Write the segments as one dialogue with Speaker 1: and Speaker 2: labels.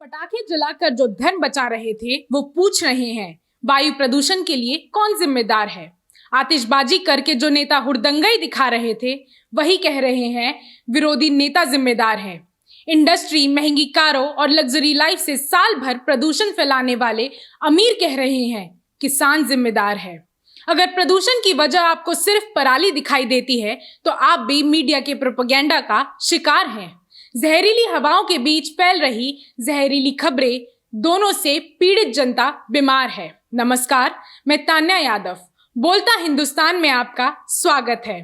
Speaker 1: पटाखे जलाकर जो धन बचा रहे थे वो पूछ रहे हैं वायु प्रदूषण के लिए कौन जिम्मेदार है। आतिशबाजी करके जो नेता हुड़दंगई दिखा रहे थे वही कह रहे हैं विरोधी नेता जिम्मेदार है। इंडस्ट्री, महंगी कारों और लग्जरी लाइफ से साल भर प्रदूषण फैलाने वाले अमीर कह रहे हैं किसान जिम्मेदार है। अगर प्रदूषण की वजह आपको सिर्फ पराली दिखाई देती है तो आप भी मीडिया के प्रोपेगेंडा का शिकार हैं। जहरीली हवाओं के बीच फैल रही जहरीली खबरें, दोनों से पीड़ित जनता बीमार है। नमस्कार, मैं तान्या यादव, बोलता हिंदुस्तान में आपका स्वागत है।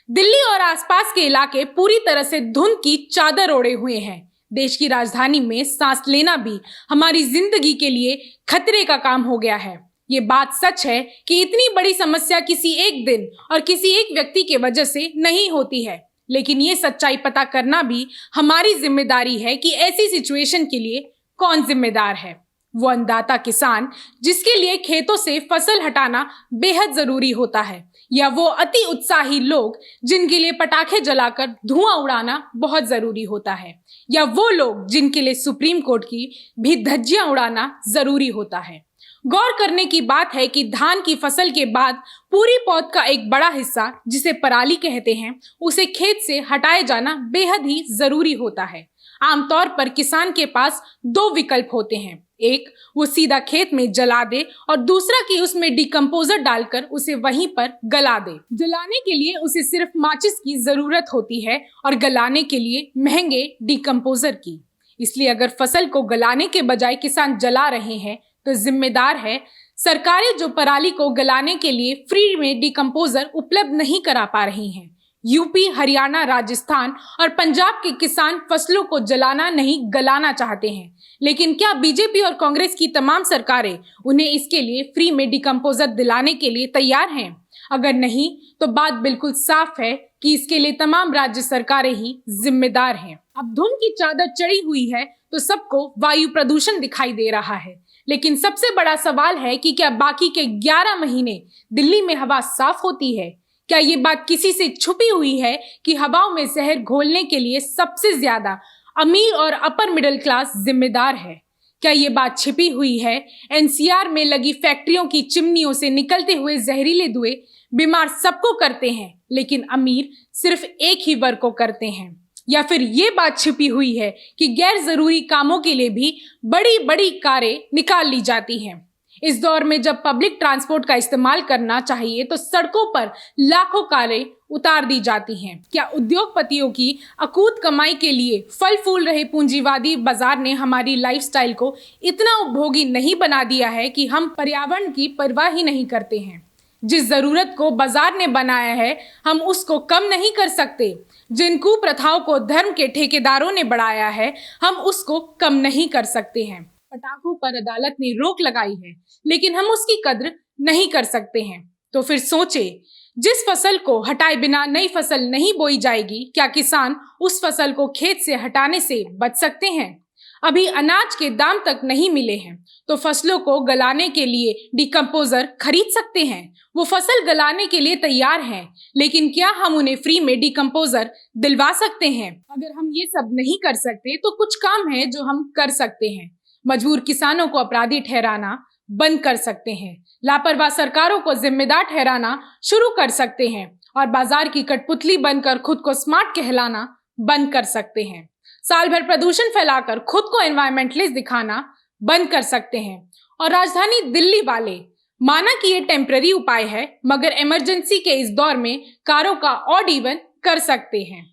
Speaker 1: दिल्ली और आसपास के इलाके पूरी तरह से धुंध की चादर ओढ़े हुए हैं। देश की राजधानी में सांस लेना भी हमारी जिंदगी के लिए खतरे का काम हो गया है। ये बात सच है कि इतनी बड़ी समस्या किसी एक दिन और किसी एक व्यक्ति के वजह से नहीं होती है, लेकिन ये सच्चाई पता करना भी हमारी जिम्मेदारी है कि ऐसी सिचुएशन के लिए कौन जिम्मेदार है। वो अन्नदाता किसान जिसके लिए खेतों से फसल हटाना बेहद जरूरी होता है, या वो अति उत्साही लोग जिनके लिए पटाखे जलाकर धुआं उड़ाना बहुत जरूरी होता है, या वो लोग जिनके लिए सुप्रीम कोर्ट की भी धज्जियां उड़ाना जरूरी होता है। गौर करने की बात है कि धान की फसल के बाद पूरी पौध का एक बड़ा हिस्सा, जिसे पराली कहते हैं, उसे खेत से हटाए जाना बेहद ही जरूरी होता है। आमतौर पर किसान के पास दो विकल्प होते हैं, एक वो सीधा खेत में जला दे और दूसरा कि उसमें डिकम्पोजर डालकर उसे वहीं पर गला दे। जलाने के लिए उसे सिर्फ माचिस की जरूरत होती है और गलाने के लिए महंगे डिकम्पोजर की। इसलिए अगर फसल को गलाने के बजाय किसान जला रहे हैं तो जिम्मेदार है सरकारें जो पराली को गलाने के लिए फ्री में डिकम्पोजर उपलब्ध नहीं करा पा रही हैं। यूपी, हरियाणा, राजस्थान और पंजाब के किसान फसलों को जलाना नहीं गलाना चाहते हैं, लेकिन क्या बीजेपी और कांग्रेस की तमाम सरकारें उन्हें इसके लिए फ्री में डिकम्पोजर दिलाने के लिए तैयार हैं? अगर नहीं तो बात बिल्कुल साफ है कि इसके लिए तमाम राज्य सरकारें ही जिम्मेदार हैं। अब धुंध की चादर चढ़ी हुई है तो सबको वायु प्रदूषण दिखाई दे रहा है, लेकिन सबसे बड़ा सवाल है कि क्या बाकी के 11 महीने दिल्ली में हवा साफ होती है? क्या ये बात किसी से छुपी हुई है कि हवाओं में जहर घोलने के लिए सबसे ज्यादा अमीर और अपर मिडिल क्लास जिम्मेदार है? क्या ये बात छिपी हुई है एनसीआर में लगी फैक्ट्रियों की चिमनियों से निकलते हुए जहरीले धुएं बीमार सबको करते हैं, लेकिन अमीर सिर्फ एक ही वर्ग को करते हैं? या फिर ये बात छिपी हुई है कि गैर जरूरी कामों के लिए भी बड़ी बड़ी कारें निकाल ली जाती हैं? इस दौर में जब पब्लिक ट्रांसपोर्ट का इस्तेमाल करना चाहिए तो सड़कों पर लाखों कारें उतार दी जाती हैं। क्या उद्योगपतियों की अकूत कमाई के लिए फल फूल रहे पूंजीवादी बाजार ने हमारी लाइफस्टाइल को इतना उपभोगी नहीं बना दिया है कि हम पर्यावरण की परवाह ही नहीं करते हैं? जिस जरूरत को बाजार ने बनाया है हम उसको कम नहीं कर सकते। जिन कुप्रथाओं को धर्म के ठेकेदारों ने बढ़ाया है हम उसको कम नहीं कर सकते हैं। पटाखों पर अदालत ने रोक लगाई है, लेकिन हम उसकी कद्र नहीं कर सकते हैं। तो फिर सोचे, जिस फसल को हटाए बिना नई फसल नहीं बोई जाएगी, क्या किसान उस फसल को खेत से हटाने से बच सकते हैं? अभी अनाज के दाम तक नहीं मिले हैं तो फसलों को गलाने के लिए डिकम्पोजर खरीद सकते हैं। वो फसल गलाने के लिए तैयार हैं, लेकिन क्या हम उन्हें फ्री में डिकम्पोजर दिलवा सकते हैं? अगर हम ये सब नहीं कर सकते तो कुछ काम है जो हम कर सकते हैं। मजबूर किसानों को अपराधी ठहराना बंद कर सकते हैं, लापरवाह सरकारों को जिम्मेदार ठहराना शुरू कर सकते हैं और बाजार की कठपुतली बनकर खुद को स्मार्ट कहलाना बंद कर सकते हैं। साल भर प्रदूषण फैलाकर खुद को एनवायरमेंटलिस्ट दिखाना बंद कर सकते हैं। और राजधानी दिल्ली वाले, माना कि ये टेम्पररी उपाय है, मगर इमरजेंसी के इस दौर में कारों का ऑड इवन कर सकते हैं।